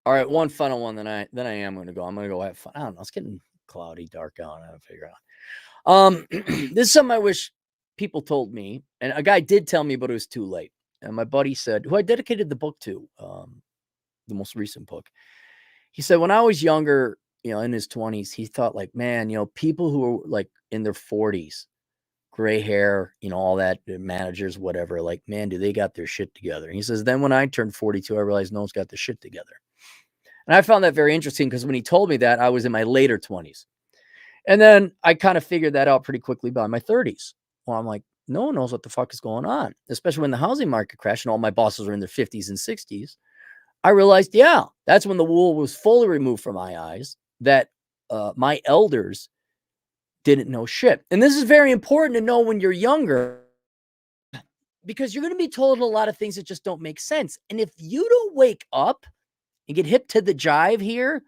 All right, one final one. Then I am going to go. I'm going to go have fun. I don't know. It's getting cloudy, dark out. I have to figure out. This is something I wish people told me, and a guy did tell me, but it was too late. And my buddy said, who I dedicated the book to, the most recent book. He said, when I was younger, in his 20s, he thought like, man, people who are like in their 40s, gray hair, all that, managers, whatever, like, man, do they got their shit together? And he says, then when I turned 42, I realized no one's got their shit together. And I found that very interesting because when he told me that, I was in my later 20s. And then I kind of figured that out pretty quickly by my 30s. Well, I'm like, no one knows what the fuck is going on, especially when the housing market crashed and all my bosses were in their 50s and 60s. I realized, yeah, that's when the wool was fully removed from my eyes, that my elders didn't know shit. And this is very important to know when you're younger, because you're going to be told a lot of things that just don't make sense. And if you don't wake up and get hip to the jive here,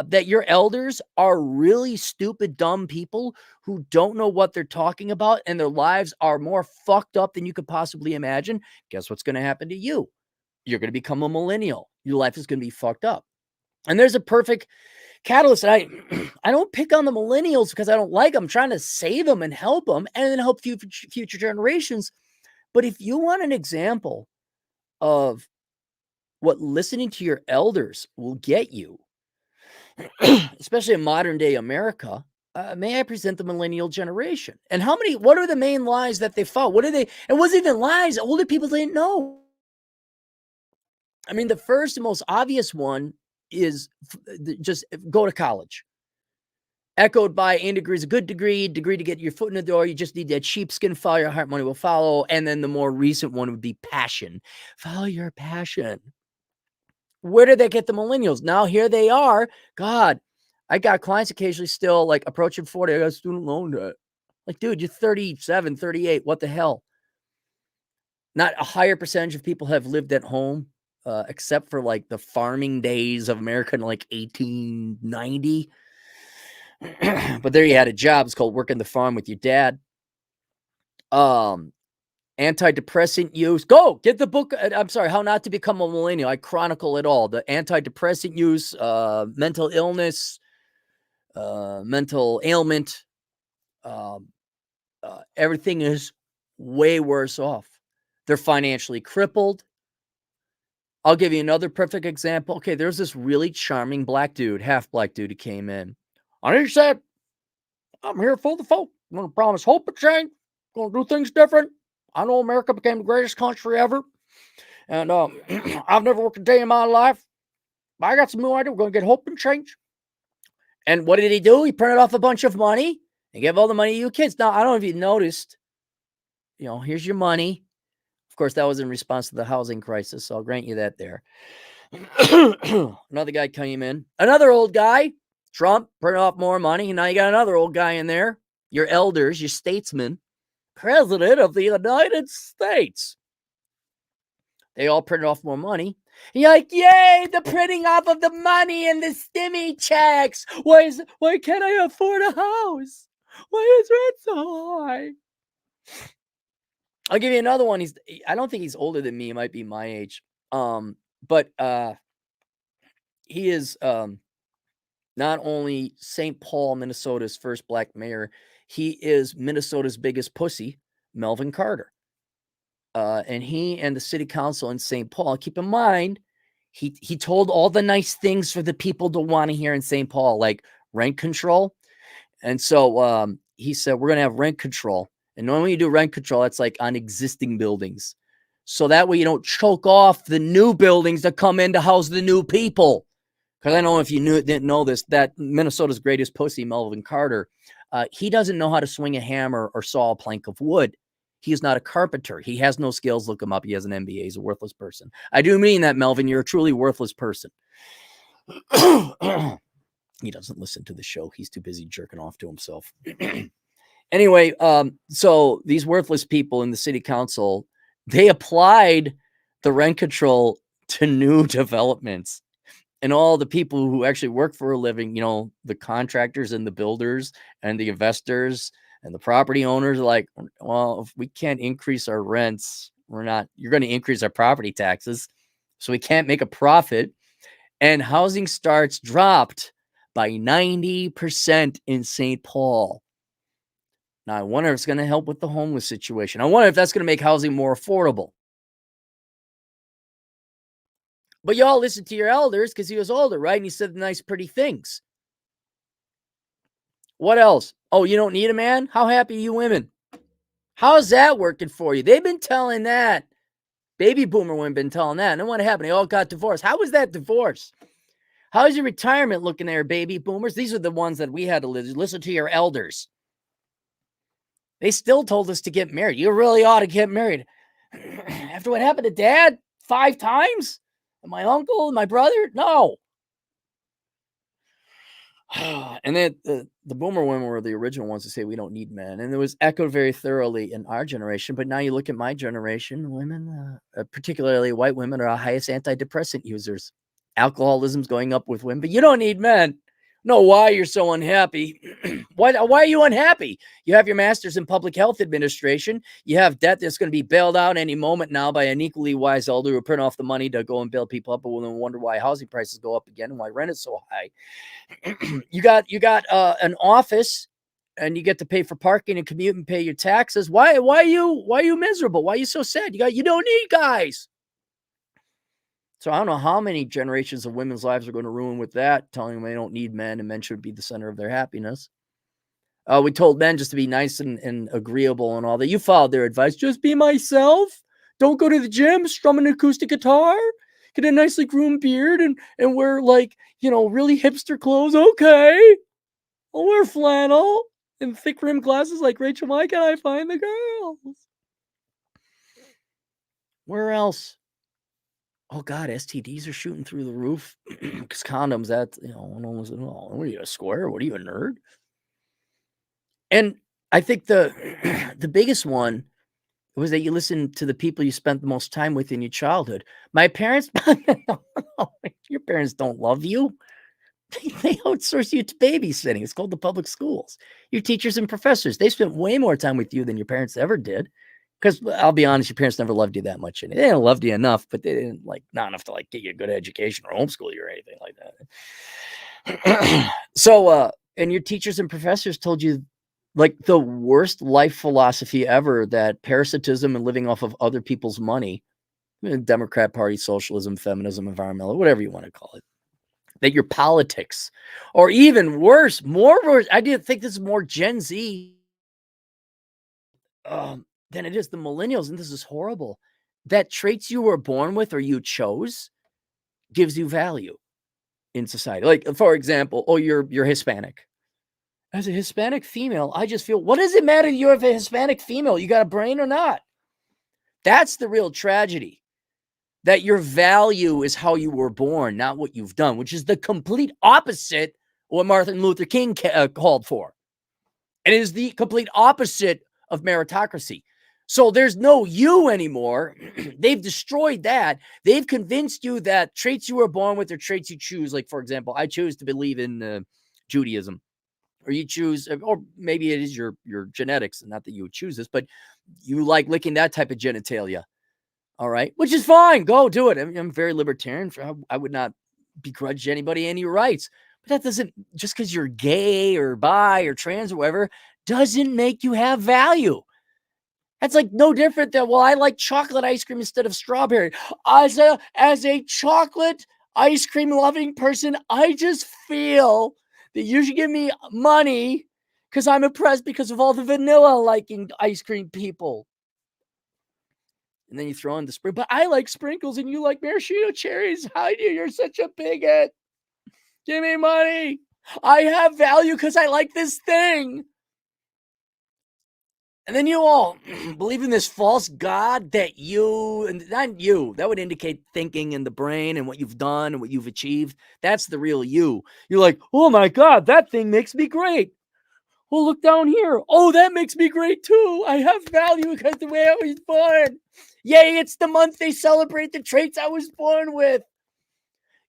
that your elders are really stupid, dumb people who don't know what they're talking about, and their lives are more fucked up than you could possibly imagine, guess what's going to happen to you? You're going to become a millennial. Your life is going to be fucked up. And there's a perfect catalyst. And I don't pick on the millennials because I don't like them. I'm trying to save them and help them and then help future generations. But if you want an example of what listening to your elders will get you, especially in modern day America, may I present the Millennial Generation? And what are the main lies that they fought? It wasn't even lies. Older people didn't know. I mean, the first and most obvious one is just go to college. Echoed by in degrees, a good degree to get your foot in the door. You just need that sheepskin, follow your heart, money will follow. And then the more recent one would be passion. Follow your passion. Where did they get the millennials? Now here they are. God, I got clients occasionally still like approaching 40. I got student loan debt. Like, dude, you're 37, 38. What the hell? Not a higher percentage of people have lived at home, except for like the farming days of America in like 1890. But there you had a job. It's called working the farm with your dad. Antidepressant use. Go get the book. I'm sorry, How Not to Become a Millennial. I chronicle it all. The antidepressant use, mental illness, mental ailment. Everything is way worse off. They're financially crippled. I'll give you another perfect example. Okay, there's this really charming black dude, half black dude, who came in. And he said, I'm here for the folk. I'm going to promise hope and change. Going to do things different. I know America became the greatest country ever. And I've never worked a day in my life. But I got some new idea. We're going to get hope and change. And what did he do? He printed off a bunch of money and gave all the money to you kids. Now, I don't know if you noticed, here's your money. Of course, that was in response to the housing crisis, so I'll grant you that there. Another guy came in. Another old guy. Trump printed off more money. And now you got another old guy in there. Your elders, your statesmen. President of the United States. They all printed off more money. And you're like, yay, the printing off of the money and the stimmy checks. Why can't I afford a house? Why is rent so high? I'll give you another one. I don't think he's older than me. He might be my age. But he is not only St. Paul, Minnesota's first black mayor, he is Minnesota's biggest pussy, Melvin Carter. And he and the city council in St. Paul, keep in mind, he told all the nice things for the people to want to hear in St. Paul, like rent control. And so he said, we're going to have rent control. And normally you do rent control, that's like on existing buildings. So that way you don't choke off the new buildings that come in to house the new people. Because I know if you didn't know this, that Minnesota's greatest pussy, Melvin Carter, he doesn't know how to swing a hammer or saw a plank of wood. He is not a carpenter. He has no skills. Look him up. He has an MBA. He's a worthless person. I do mean that, Melvin. You're a truly worthless person. He doesn't listen to the show. He's too busy jerking off to himself. Anyway, so these worthless people in the city council, they applied the rent control to new developments. And all the people who actually work for a living, the contractors and the builders and the investors and the property owners are like, well, if we can't increase our rents, you're going to increase our property taxes. So we can't make a profit. and housing starts dropped by 90% in St. Paul. Now, I wonder if it's going to help with the homeless situation. I wonder if that's going to make housing more affordable. But y'all listen to your elders because he was older, right? And he said nice, pretty things. What else? Oh, you don't need a man? How happy are you women? How's that working for you? They've been telling that. Baby boomer women been telling that. And then what happened? They all got divorced. How was that divorce? How's your retirement looking there, baby boomers? These are the ones that we had to listen to your elders. They still told us to get married. You really ought to get married. After what happened to dad 5 times? And my uncle and my brother? No. And then the boomer women were the original ones to say we don't need men. And it was echoed very thoroughly in our generation. But now you look at my generation, women, particularly white women, are our highest antidepressant users. Alcoholism's going up with women, but you don't need men. No, why you're so unhappy. Why are you unhappy? You have your master's in public health administration. You have debt that's going to be bailed out any moment now by an equally wise elder who print off the money to go and bail people up, but will then wonder why housing prices go up again and why rent is so high. You got an office and you get to pay for parking and commute and pay your taxes. Why are you miserable? Why are you so sad? You don't need guys. So I don't know how many generations of women's lives are going to ruin with that, telling them they don't need men and men should be the center of their happiness. We told men just to be nice and agreeable and all that. You followed their advice. Just be myself. Don't go to the gym, strum an acoustic guitar, get a nicely groomed beard and wear really hipster clothes. Okay. I'll wear flannel and thick rimmed glasses like Rachel. Why can't I find the girls? Where else? Oh God, STDs are shooting through the roof because condoms. That what are you, a square? What are you, a nerd? And I think the biggest one was that you listen to the people you spent the most time with in your childhood. My parents, your parents don't love you. They outsource you to babysitting. It's called the public schools. Your teachers and professors, they spent way more time with you than your parents ever did. Because I'll be honest, your parents never loved you that much. And they didn't love you enough, but they didn't not enough to get you a good education or homeschool you or anything like that. So, and your teachers and professors told you the worst life philosophy ever, that parasitism and living off of other people's money, Democrat Party, socialism, feminism, environmental, whatever you want to call it, that your politics, or even worse, I didn't think this is more Gen Z than it is the millennials, and this is horrible, that traits you were born with or you chose gives you value in society. Like, for example, you're Hispanic. As a Hispanic female, I just feel, what does it matter if you're a Hispanic female? You got a brain or not? That's the real tragedy. That your value is how you were born, not what you've done, which is the complete opposite of what Martin Luther King called for. And it is the complete opposite of meritocracy. So there's no you anymore. They've destroyed that. They've convinced you that traits you were born with are traits you choose. Like, for example, I choose to believe in Judaism. Or you choose, or maybe it is your genetics, not that you would choose this, but you like licking that type of genitalia. All right. Which is fine. Go do it. I'm very libertarian. I would not begrudge anybody any rights. But that doesn't, just because you're gay or bi or trans or whatever, doesn't make you have value. That's no different than, well, I like chocolate ice cream instead of strawberry. As a chocolate ice cream loving person, I just feel that you should give me money because I'm oppressed because of all the vanilla liking ice cream people. And then you throw in the sprinkle. But I like sprinkles and you like maraschino cherries. How do you? You're such a bigot. Give me money. I have value because I like this thing. And then you all believe in this false God that and not you, that would indicate thinking in the brain and what you've done and what you've achieved. That's the real you. You're like, oh my God, that thing makes me great. Well, look down here. Oh, that makes me great too. I have value because the way I was born. Yay, it's the month they celebrate the traits I was born with.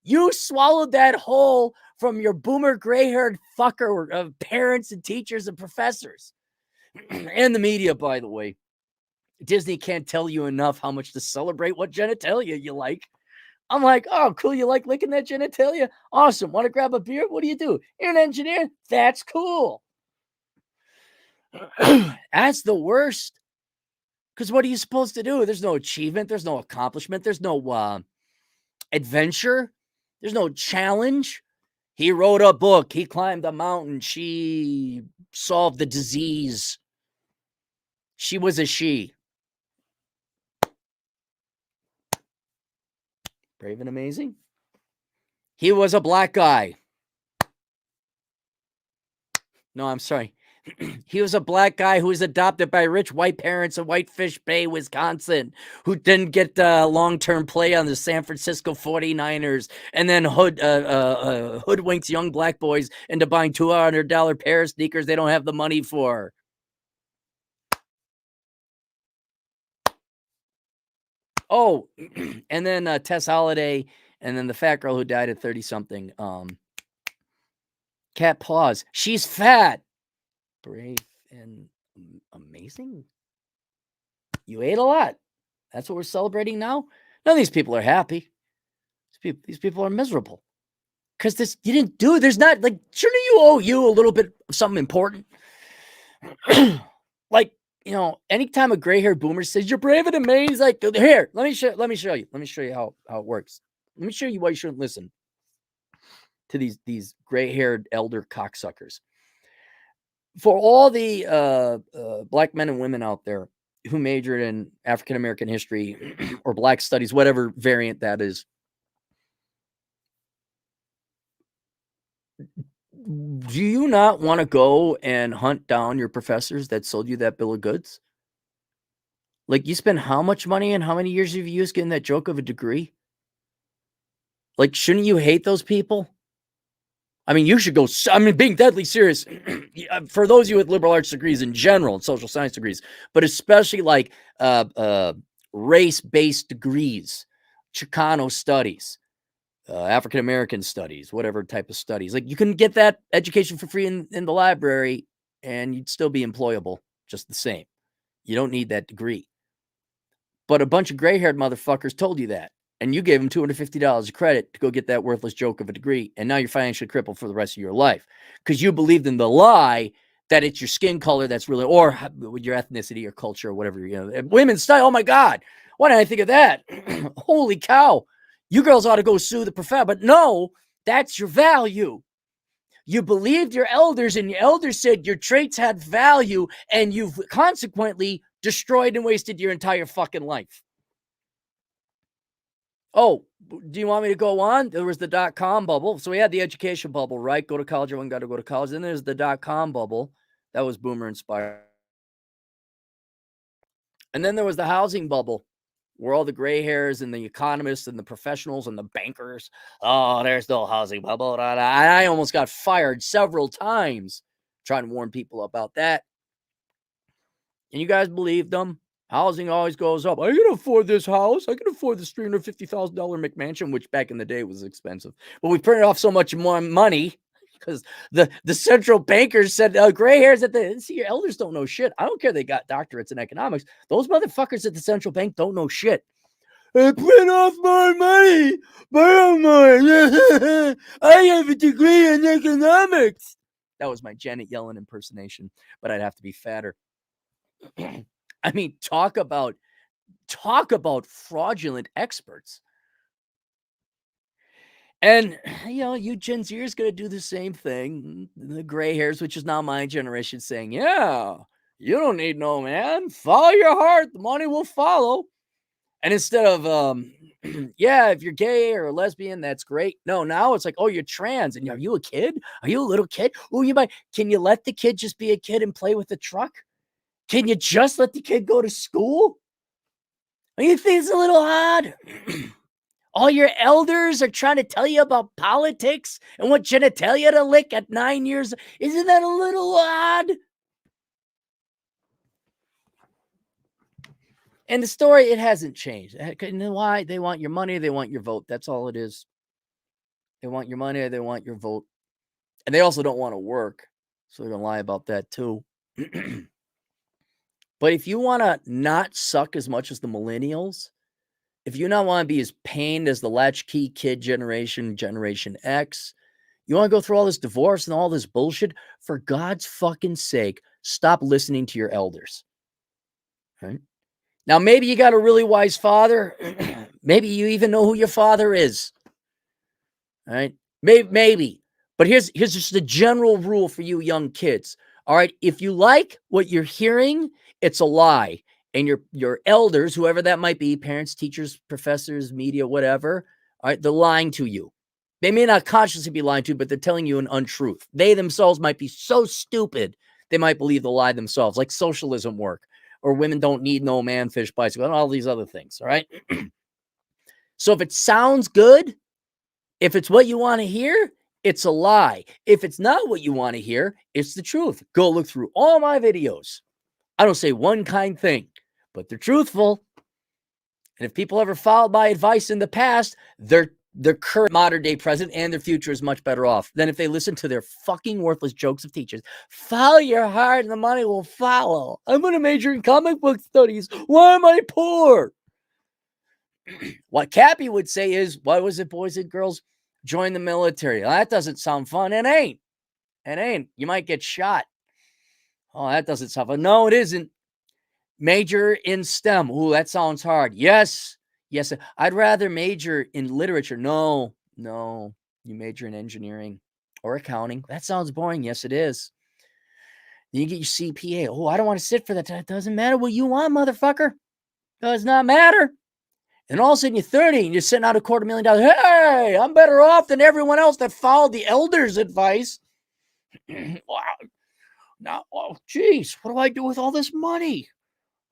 You swallowed that whole from your boomer gray-haired fucker of parents and teachers and professors. And the media, by the way. Disney can't tell you enough how much to celebrate what genitalia you like. I'm like, oh, cool. You like licking that genitalia? Awesome. Want to grab a beer? What do? You're an engineer? That's cool. That's the worst. Because what are you supposed to do? There's no achievement. There's no accomplishment. There's no adventure. There's no challenge. He wrote a book. He climbed a mountain. She solved the disease. She was a she. Brave and amazing. He was a black guy. No, I'm sorry. He was a black guy who was adopted by rich white parents in Whitefish Bay, Wisconsin, who didn't get long-term play on the San Francisco 49ers, and then hoodwinks young black boys into buying $200 pair of sneakers they don't have the money for. Oh, and then Tess Holliday, and then the fat girl who died at 30-something. Cat Paws. She's fat. Brave and amazing. You ate a lot. That's what we're celebrating now. None of these people are happy. These people are miserable because this you didn't do. There's not like shouldn't you owe you a little bit of something important? Like anytime a gray-haired boomer says you're brave and amazing, like here, let me show you. Let me show you how it works. Let me show you why you shouldn't listen to these gray-haired elder cocksuckers. For all the black men and women out there who majored in African American history or black studies, whatever variant that is, do you not want to go and hunt down your professors that sold you that bill of goods? Like, you spend how much money and how many years have you used getting that joke of a degree? Like, shouldn't you hate those people? I mean, you should go. I mean, being deadly serious for those of you with liberal arts degrees in general and social science degrees, but especially like race-based degrees, Chicano studies, African American studies, whatever type of studies. Like, you can get that education for free in the library, and you'd still be employable just the same. You don't need that degree. But a bunch of gray-haired motherfuckers told you that. And you gave them $250 of credit to go get that worthless joke of a degree. And now you're financially crippled for the rest of your life because you believed in the lie that it's your skin color that's really, or with your ethnicity or culture or whatever. Women's style. Oh my God. Why didn't I think of that? Holy cow. You girls ought to go sue the professor. But no, that's your value. You believed your elders, and your elders said your traits had value, and you've consequently destroyed and wasted your entire fucking life. Oh, do you want me to go on? There was the .com bubble. So we had the education bubble, right? Go to college. Everyone got to go to college. Then there's the .com bubble. That was boomer inspired. And then there was the housing bubble where all the gray hairs and the economists and the professionals and the bankers, oh, there's no housing bubble. I almost got fired several times trying to warn people about that. And you guys believed them. Housing always goes up. I can afford this house. I can afford this $350,000 McMansion, which back in the day was expensive. But we printed off so much more money because the central bankers said, gray hairs at the, see, your elders don't know shit. I don't care they got doctorates in economics. Those motherfuckers at the central bank don't know shit. I print off more money. Borrow more. I have a degree in economics. That was my Janet Yellen impersonation, but I'd have to be fatter. I mean, talk about fraudulent experts. And, you Gen Zers going to do the same thing. The gray hairs, which is now my generation, saying, yeah, you don't need no man. Follow your heart. The money will follow. And instead of, yeah, if you're gay or a lesbian, that's great. No, now it's like, oh, you're trans. And are you a kid? Are you a little kid? Oh, can you let the kid just be a kid and play with the truck? Can you just let the kid go to school? You think it's a little odd? All your elders are trying to tell you about politics and what genitalia to lick at 9 years. Isn't that a little odd? And the story, it hasn't changed. You know why? They want your money. They want your vote. That's all it is. They want your money. They want your vote. And they also don't want to work. So they're going to lie about that too. But if you want to not suck as much as the millennials, If you not want to be as pained as the latchkey kid generation, Generation X, you want to go through all this divorce and all this bullshit, for God's fucking sake, stop listening to your elders. Right? Now, maybe you got a really wise father. Maybe you even know who your father is. All right. Maybe. But here's just a general rule for you young kids. All right. If you like what you're hearing, it's a lie. And your elders, whoever that might be, parents, teachers, professors, media, whatever, all right, they're lying to you. They may not consciously be lying to you, but they're telling you an untruth. They themselves might be so stupid, they might believe the lie themselves, like socialism work, or women don't need no man, fish, bicycle, and all these other things. All right. So if it sounds good, if it's what you want to hear, it's a lie. If it's not what you want to hear, it's the truth. Go look through all my videos. I don't say one kind thing, but they're truthful. And if people ever followed my advice in the past, their current modern day present and their future is much better off than if they listen to their fucking worthless jokes of teachers. Follow your heart and the money will follow. I'm going to major in comic book studies. Why am I poor? What Cappy would say is, what was it, boys and girls? Join the military. Well, that doesn't sound fun. It ain't. It ain't. You might get shot. Oh, that doesn't sound fun. No, it isn't. Major in STEM. Ooh, that sounds hard. Yes. Yes. I'd rather major in literature. No. You major in engineering or accounting. That sounds boring. Yes, it is. Then you get your CPA. Oh, I don't want to sit for that. It doesn't matter what you want, motherfucker. Does not matter. And all of a sudden you're 30 and you're sitting out $250,000. Hey, I'm better off than everyone else that followed the elders' advice. Wow. Now, oh, geez, what do I do with all this money?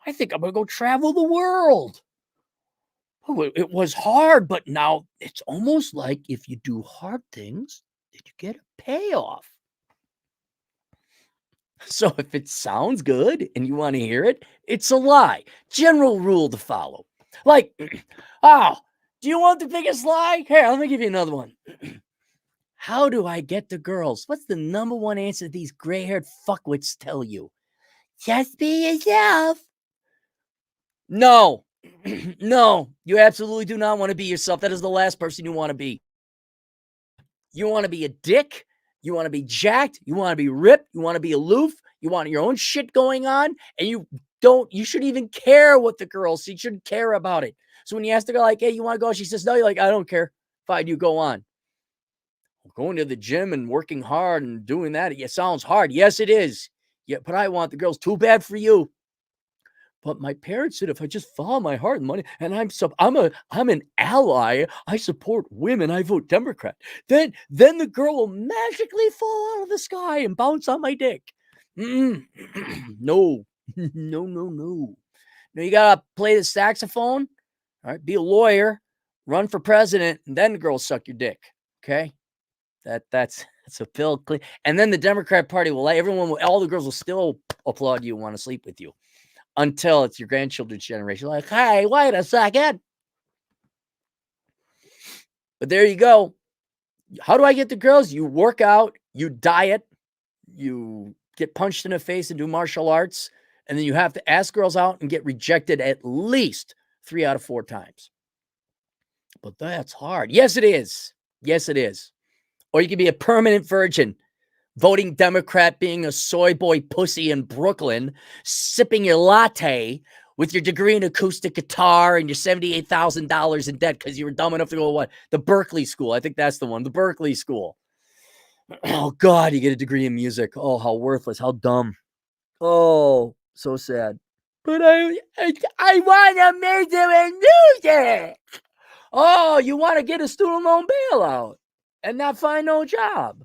I think I'm going to go travel the world. Oh, it was hard, but now it's almost like if you do hard things, then you get a payoff. So if it sounds good and you want to hear it, it's a lie. General rule to follow. Like, oh, do you want the biggest lie? Here, let me give you another one. How do I get the girls? What's the number one answer these gray-haired fuckwits tell you? Just be yourself. No. No, you absolutely do not want to be yourself. That is the last person you want to be. You want to be a dick. You want to be jacked. You want to be ripped. You want to be aloof. You want your own shit going on. And you shouldn't even care what the girl sees. You shouldn't care about it. So when you ask the girl, like, hey, you want to go? She says, no. You're like, I don't care. Fine, you go on. Going to the gym and working hard and doing that, it sounds hard. Yes, it is. Yeah, but I want the girls. Too bad for you. But my parents said if I just follow my heart and money, and I'm an ally, I support women, I vote Democrat. Then the girl will magically fall out of the sky and bounce on my dick. No, no. No, you gotta play the saxophone. All right, be a lawyer, run for president, and then the girls suck your dick. Okay, that's a pill clean. And then the Democrat Party will all the girls will still applaud you and want to sleep with you. Until it's your grandchildren's generation. Like, hey, wait a second. But there you go. How do I get the girls? You work out, you diet, you get punched in the face and do martial arts, and then you have to ask girls out and get rejected at least 3 out of 4 times. But that's hard. Yes, it is. Yes, it is. Or you can be a permanent virgin. Voting Democrat, being a soy boy pussy in Brooklyn, sipping your latte with your degree in acoustic guitar and your $78,000 in debt because you were dumb enough to go, the Berkeley School. I think that's the one, the Berkeley School. Oh, God, you get a degree in music. Oh, how worthless, how dumb. Oh, so sad. But I want to major in music. Oh, you want to get a student loan bailout and not find no job.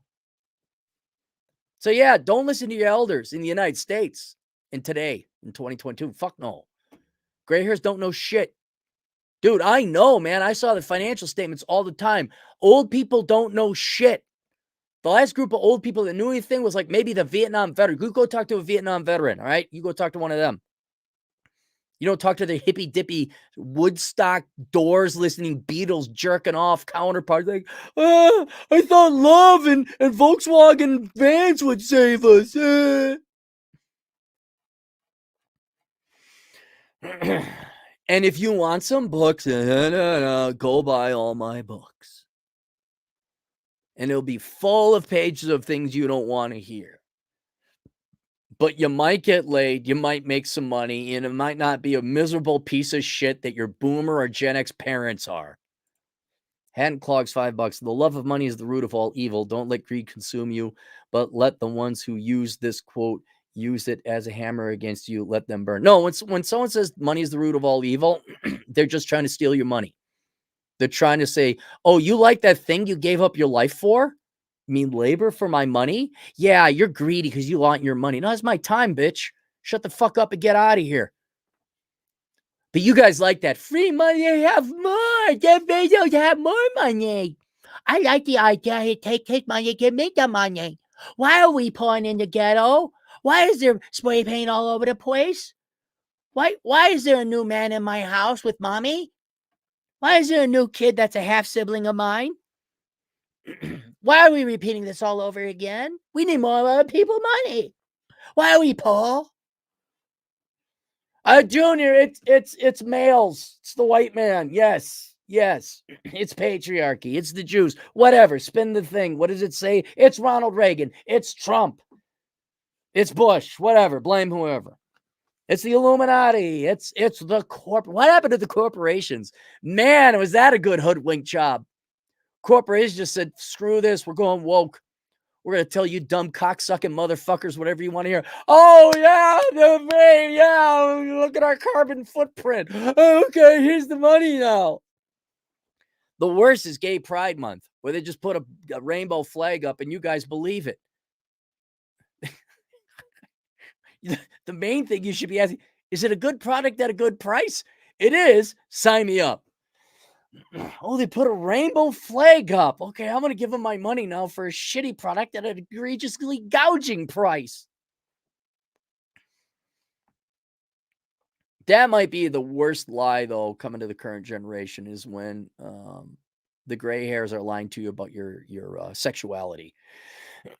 So yeah, don't listen to your elders in the United States in today, in 2022. Fuck no. Gray hairs don't know shit. Dude, I know, man. I saw the financial statements all the time. Old people don't know shit. The last group of old people that knew anything was like maybe the Vietnam veteran. You go talk to a Vietnam veteran, all right? You go talk to one of them. You don't talk to the hippy dippy Woodstock Doors listening Beatles jerking off counterparts like, I thought love and Volkswagen vans would save us. And if you want some books, go buy all my books. And it'll be full of pages of things you don't want to hear. But you might get laid, you might make some money, and it might not be a miserable piece of shit that your boomer or Gen X parents are. Hand clogs $5. The love of money is the root of all evil. Don't let greed consume you, but let the ones who use this quote use it as a hammer against you. Let them burn. No, when someone says money is the root of all evil, they're just trying to steal your money. They're trying to say, oh, you like that thing you gave up your life for? You mean labor for my money? Yeah, you're greedy because you want your money. No, it's my time, bitch. Shut the fuck up and get out of here. But you guys like that. Free money, have more. Get videos, have more money. I like the idea. Hey, take his money, give me the money. Why are we pouring in the ghetto? Why is there spray paint all over the place? Why is there a new man in my house with mommy? Why is there a new kid that's a half sibling of mine? Why are we repeating this all over again? We need more other people money. Why are we poor? Junior, it's males. It's the white man. Yes. It's patriarchy. It's the Jews. Whatever. Spin the thing. What does it say? It's Ronald Reagan. It's Trump. It's Bush. Whatever. Blame whoever. It's the Illuminati. It's the corp. What happened to the corporations? Man, was that a good hoodwink job? Corporations just said, screw this. We're going woke. We're going to tell you dumb cocksucking motherfuckers whatever you want to hear. Oh, yeah, look at our carbon footprint. Okay, here's the money now. The worst is Gay Pride Month, where they just put a rainbow flag up and you guys believe it. The main thing you should be asking, is it a good product at a good price? It is. Sign me up. Oh, they put a rainbow flag up. Okay, I'm going to give them my money now for a shitty product at an egregiously gouging price. That might be the worst lie, though, coming to the current generation is when the gray hairs are lying to you about your sexuality.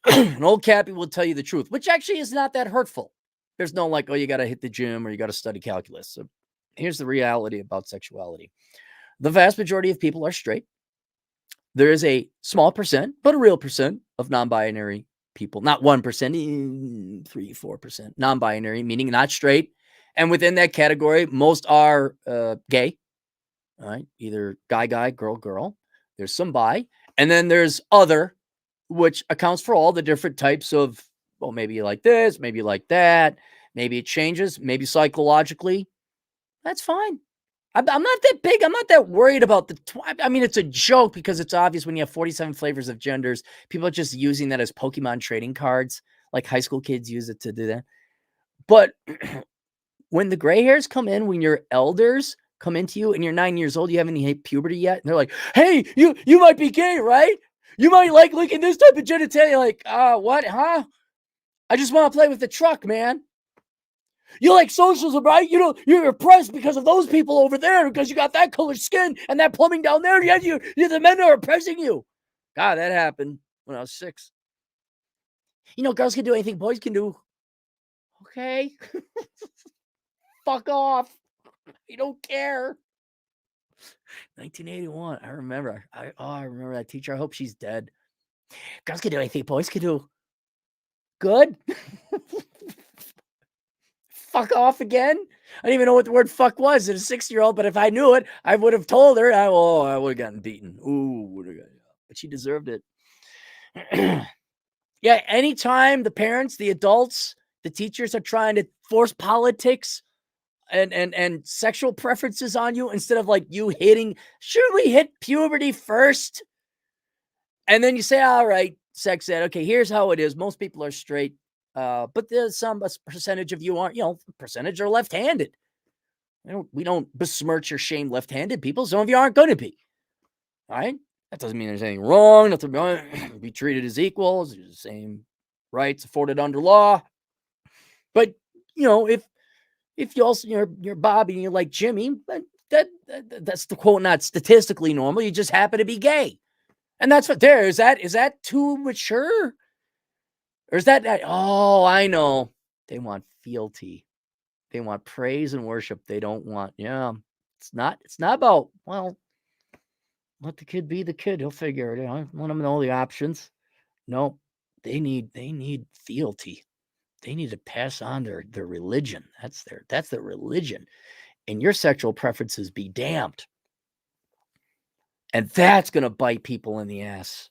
An old Cappy will tell you the truth, which actually is not that hurtful. There's no like, oh, you got to hit the gym or you got to study calculus. So here's the reality about sexuality. The vast majority of people are straight. There is a small percent, but a real percent of non-binary people, not 1%, 3-4% non-binary, meaning not straight. And within that category, most are gay, all right? Either guy, girl. There's some bi. And then there's other, which accounts for all the different types of, well, maybe you like this, maybe you like that. Maybe it changes, maybe psychologically. That's fine. I'm not that big. I'm not that worried about I mean, it's a joke because it's obvious when you have 47 flavors of genders. People are just using that as Pokemon trading cards. Like high school kids use it to do that. But when the gray hairs come in, when your elders come into you and you're 9 years old, you haven't hit puberty yet. And they're like, hey, you might be gay, right? You might like licking this type of genitalia. Like, what, huh? I just want to play with the truck, man. You like socialism, right? You know, you're oppressed because of those people over there because you got that colored skin and that plumbing down there. Yet you're the men are oppressing you. God, that happened when I was 6. You know, girls can do anything boys can do. Okay. Fuck off. You don't care. 1981. I remember. I remember that teacher. I hope she's dead. Girls can do anything boys can do. Good. Fuck off again. I didn't even know what the word fuck was as a 6-year-old, but if I knew it, I would have told her. I would have gotten beaten. But she deserved it. Yeah, anytime the parents, the adults, the teachers are trying to force politics and sexual preferences on you instead of like you hitting, should we hit puberty first? And then you say, all right, sex ed. Okay, here's how it is. Most people are straight. But there's some percentage of you aren't, percentage are left-handed. We don't besmirch or shame left-handed people. Some of you aren't going to be. All right? That doesn't mean there's anything wrong. Nothing wrong. Be treated as equals. There's the same rights afforded under law. But, if you also, you're Bobby and you're like Jimmy, that's the quote, not statistically normal. You just happen to be gay. And that's what is that too mature? Or is that, oh, I know. They want fealty. They want praise and worship. They don't want, It's not about, well, let the kid be the kid. He'll figure it out. Let him know the options. No, they need fealty. They need to pass on their religion. That's their religion. And your sexual preferences be damned. And that's gonna bite people in the ass.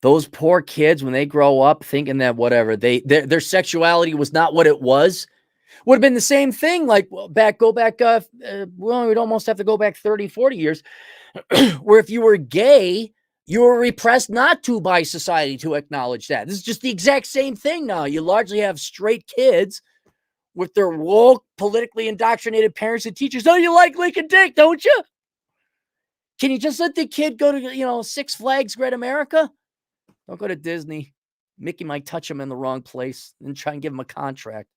Those poor kids, when they grow up thinking that whatever their sexuality was not what it was, would have been the same thing. Like, well, we'd almost have to go back 30, 40 years, where if you were gay, you were repressed not to by society to acknowledge that. This is just the exact same thing now. You largely have straight kids with their woke, politically indoctrinated parents and teachers. Oh, you like licking dick, don't you? Can you just let the kid go to, Six Flags Great America? Don't go to Disney. Mickey might touch him in the wrong place and try and give him a contract.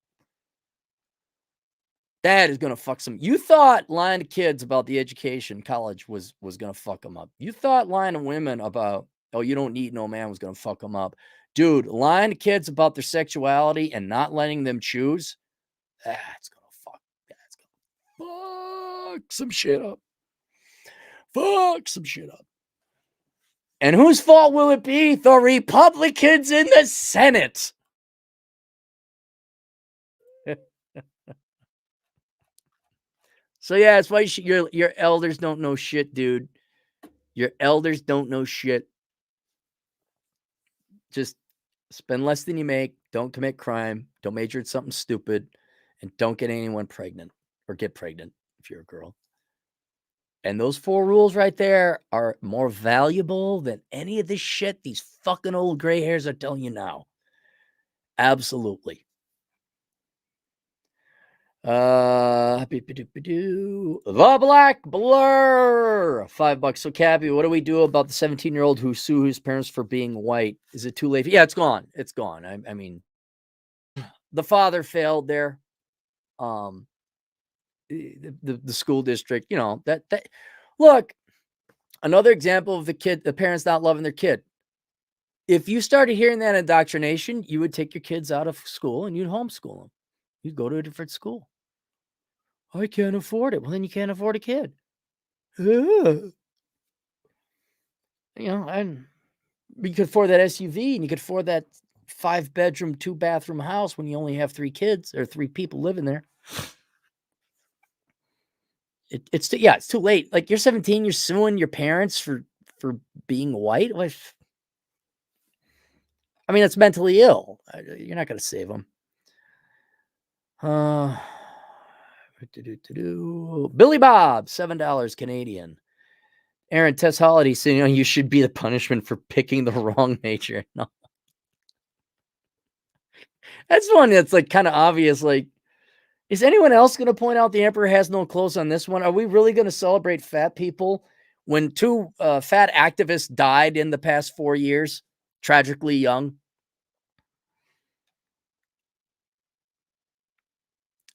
That is gonna fuck some. You thought lying to kids about the education college was gonna fuck them up. You thought lying to women about, oh, you don't need no man, was gonna fuck them up. Dude, lying to kids about their sexuality and not letting them choose, that's gonna fuck some shit up. Fuck some shit up. And whose fault will it be? The Republicans in the Senate. So yeah, it's why your elders don't know shit, dude. Your elders don't know shit. Just spend less than you make. Don't commit crime. Don't major in something stupid, and don't get anyone pregnant or get pregnant if you're a girl. And those 4 rules right there are more valuable than any of this shit these fucking old gray hairs are telling you now. Absolutely. The Black Blur. $5. So, Cappy, what do we do about the 17-year-old who sued his parents for being white? Is it too late? Yeah, it's gone. It's gone. I mean, the father failed there. The school district, that look, another example of the parents not loving their kid. If you started hearing that indoctrination, you would take your kids out of school and you'd homeschool them. You'd go to a different school. I can't afford it. Well, then you can't afford a kid. And you could afford that SUV and you could afford that 5-bedroom, 2-bathroom house when you only have 3 kids or 3 people living there. It's too late. Like, you're 17, you're suing your parents for being white. I mean, that's mentally ill. You're not going to save them. Billy Bob, $7 Canadian. Aaron, Tess Holiday saying, you should be the punishment for picking the wrong major. No. That's one that's like kind of obvious. Like, is anyone else going to point out the emperor has no clothes on this one? Are we really going to celebrate fat people when 2 fat activists died in the past 4 years, tragically young?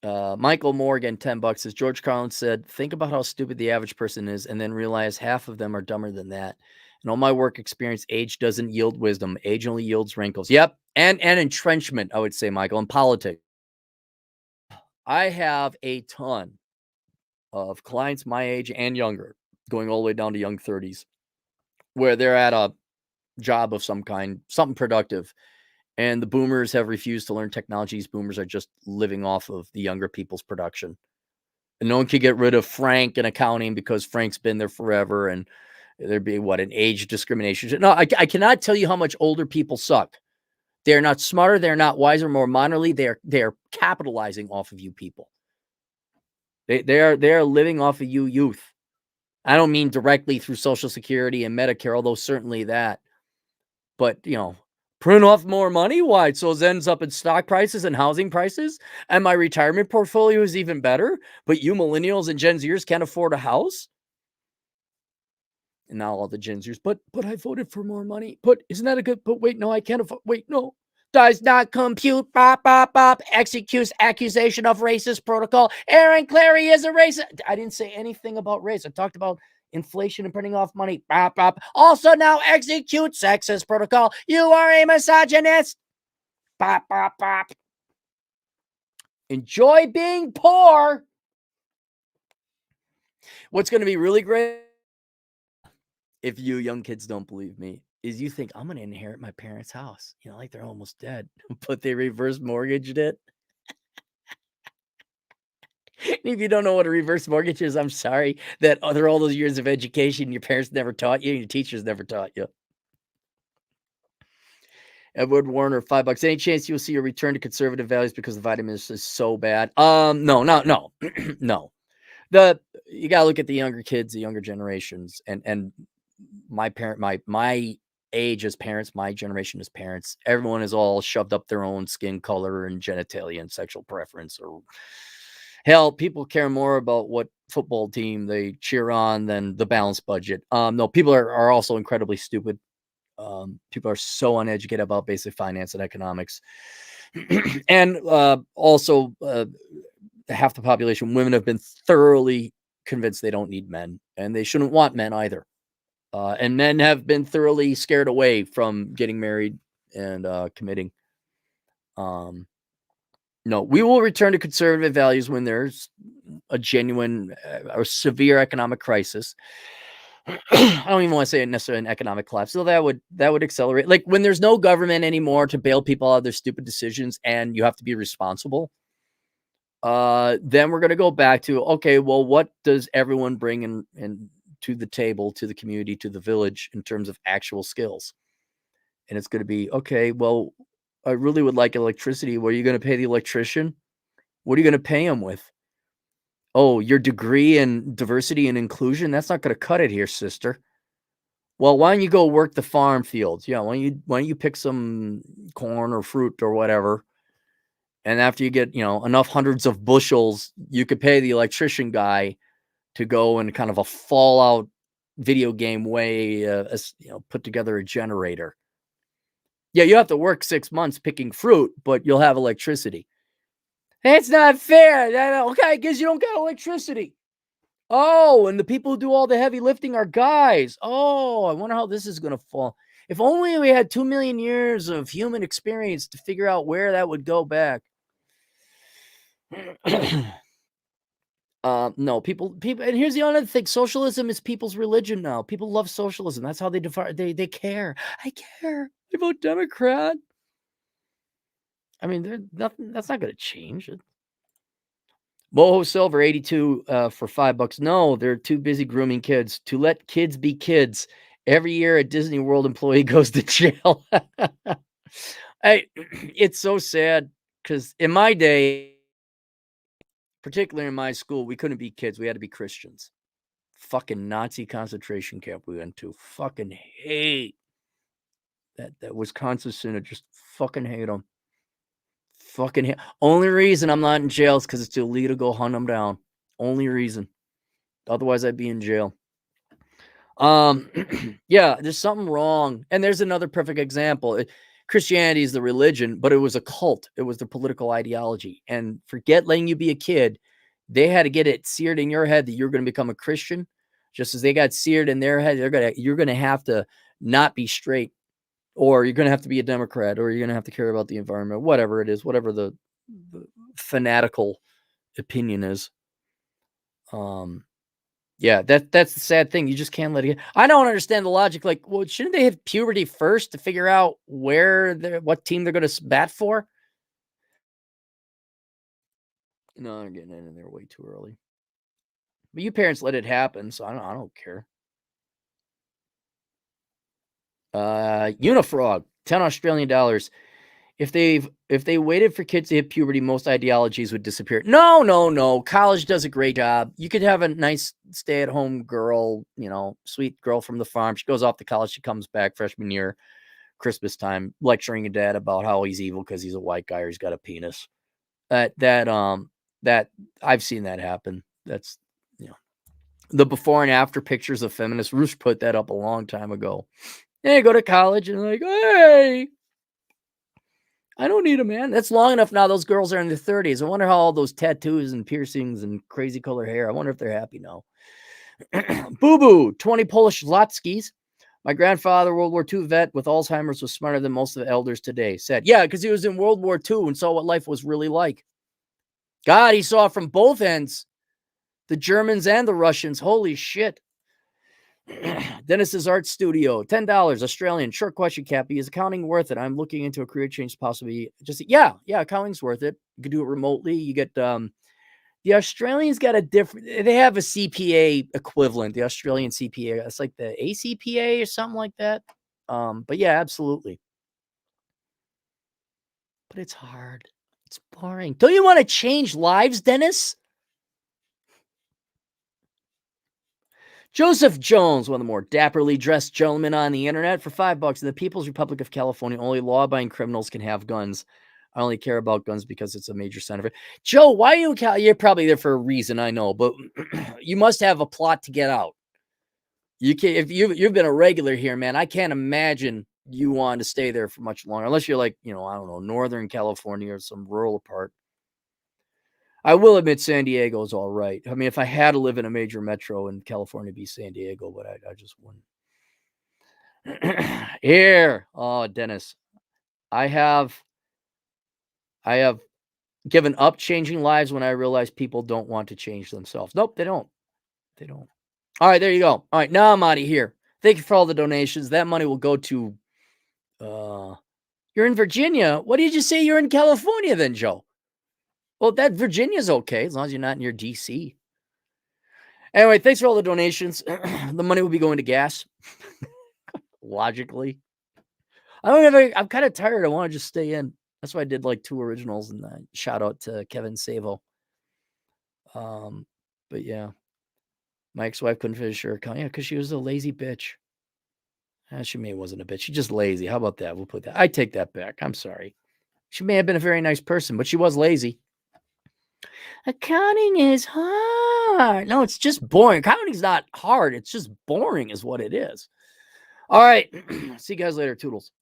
Michael Morgan, $10 says, George Carlin said, think about how stupid the average person is and then realize half of them are dumber than that. In all my work experience, age doesn't yield wisdom. Age only yields wrinkles. Yep. And entrenchment, I would say, Michael, in politics. I have a ton of clients my age and younger, going all the way down to young 30s, where they're at a job of some kind, something productive. And the boomers have refused to learn technologies. Boomers are just living off of the younger people's production. And no one could get rid of Frank in accounting because Frank's been there forever. And there'd be an age discrimination. No, I cannot tell you how much older people suck. They're not smarter. They're not wiser, more moderately. They're capitalizing off of you people. They're living off of you youth. I don't mean directly through Social Security and Medicare, although certainly that. But, print off more money? Why? So it ends up in stock prices and housing prices? And my retirement portfolio is even better? But you millennials and Gen Zers can't afford a house? And now all the Gen Zers, but I voted for more money. But isn't that a good, but wait, no, I can't afford, wait, no. Does not compute, bop, bop, bop, executes accusation of racist protocol. Aaron Clary is a racist. I didn't say anything about race. I talked about inflation and printing off money. Bop, bop. Also now execute sexist protocol. You are a misogynist. Bop, bop, bop. Enjoy being poor. What's going to be really great, if you young kids don't believe me, is you think I'm going to inherit my parents' house. Like they're almost dead, but they reverse mortgaged it. If you don't know what a reverse mortgage is, I'm sorry that other all those years of education your parents never taught you and your teachers never taught you. Edward Warner, $5. Any chance you will see a return to conservative values because the vitamins is so bad? No, no, no. You gotta look at the younger kids, the younger generations, and my age as parents, my generation as parents, everyone is all shoved up their own skin color and genitalia and sexual preference, or hell, people care more about what football team they cheer on than the balanced budget. No, people are also incredibly stupid. People are so uneducated about basic finance and economics. And also, half the population, women, have been thoroughly convinced they don't need men, and they shouldn't want men either. And men have been thoroughly scared away from getting married and committing. No, we will return to conservative values when there's a genuine or severe economic crisis. I don't even want to say necessarily an economic collapse. So that would accelerate. Like when there's no government anymore to bail people out of their stupid decisions, and you have to be responsible. Then we're gonna go back to, okay, well, what does everyone bring in to the table, to the community, to the village in terms of actual skills? And it's gonna be, okay, well, I really would like electricity. What are you gonna pay the electrician? What are you gonna pay him with? Oh, your degree in diversity and inclusion? That's not gonna cut it here, sister. Well, why don't you go work the farm fields? Yeah, why don't you pick some corn or fruit or whatever? And after you get, enough hundreds of bushels, you could pay the electrician guy to go in kind of a Fallout video game way, put together a generator. Yeah, you have to work 6 months picking fruit, but you'll have electricity. That's not fair. Okay, because you don't got electricity. Oh, and the people who do all the heavy lifting are guys. Oh, I wonder how this is going to fall. If only we had 2 million years of human experience to figure out where that would go back. No, people, and here's the other thing: socialism is people's religion now. People love socialism. That's how they define. They care. I care. I vote Democrat. I mean, they're nothing. That's not going to change. Moho Silver 82 for $5. No, they're too busy grooming kids. To let kids be kids. Every year a Disney World employee goes to jail. It's so sad because in my day, particularly in my school, we couldn't be kids. We had to be Christians. Fucking Nazi concentration camp we went to. Fucking hate that Wisconsin Synod. Just fucking hate them. Fucking hate. Only reason I'm not in jail is because it's illegal to go hunt them down. Only reason. Otherwise, I'd be in jail. Yeah, there's something wrong. And there's another perfect example. Christianity is the religion, but it was a cult. It was the political ideology. And forget letting you be a kid. They had to get it seared in your head that you're going to become a Christian, just as they got seared in their head. You're gonna have to not be straight, or you're gonna have to be a Democrat, or you're gonna have to care about the environment, whatever it is, whatever the fanatical opinion is. Yeah, that's the sad thing. You just can't let it get. I don't understand the logic. Like, well, shouldn't they hit puberty first to figure out what team they're going to bat for? No, I'm getting in there way too early. But you parents let it happen, so I don't care. Unifrog, $10 Australian. If they waited for kids to hit puberty, most ideologies would disappear. No. College does a great job. You could have a nice stay-at-home girl, sweet girl from the farm. She goes off to college. She comes back freshman year, Christmas time, lecturing your dad about how he's evil because he's a white guy or he's got a penis. That I've seen that happen. That's the before and after pictures of feminists. Ruth put that up a long time ago. Hey, go to college and like, hey, I don't need a man. That's long enough now. Those girls are in their 30s. I wonder how all those tattoos and piercings and crazy color hair, I wonder if they're happy now. Boo-boo, 20 Polish Zlotskis. My grandfather, World War II vet with Alzheimer's, was smarter than most of the elders today. Said, yeah, because he was in World War II and saw what life was really like. God, he saw it from both ends. The Germans and the Russians. Holy shit. Dennis's Art Studio, $10, Australian. Short question, Cappy. Is accounting worth it? I'm looking into a career change, possibly. Just yeah, accounting's worth it. You can do it remotely. You get the Australians got a different. They have a CPA equivalent. The Australian CPA. It's like the ACPA or something like that. But yeah, absolutely. But it's hard. It's boring. Don't you want to change lives, Dennis? Joseph Jones, one of the more dapperly dressed gentlemen on the internet, for $5. In the People's Republic of California, only law-abiding criminals can have guns. I only care about guns because it's a major sign of it. Joe, why are you? You're probably there for a reason, I know, but you must have a plot to get out. You can't if you've been a regular here, man. I can't imagine you want to stay there for much longer, unless you're like, I don't know, Northern California or some rural part. I will admit San Diego is all right. I mean, if I had to live in a major metro in California, it'd be San Diego, but I just wouldn't. Here. Oh, Dennis. I have given up changing lives when I realized people don't want to change themselves. Nope, they don't. They don't. All right, there you go. All right, now I'm out of here. Thank you for all the donations. That money will go to you're in Virginia. What did you say you're in California then, Joe? Well, that Virginia's okay as long as you're not near DC. Anyway, thanks for all the donations. The money will be going to gas. Logically. I'm kind of tired. I want to just stay in. That's why I did like 2 originals, and shout out to Kevin Savo. But yeah. My ex-wife couldn't finish her account. Yeah, because she was a lazy bitch. She may wasn't a bitch. She's just lazy. How about that? We'll put that. I take that back. I'm sorry. She may have been a very nice person, but she was lazy. Accounting is hard. No, it's just boring. Accounting's not hard. It's just boring is what it is. All right. See you guys later. Toodles.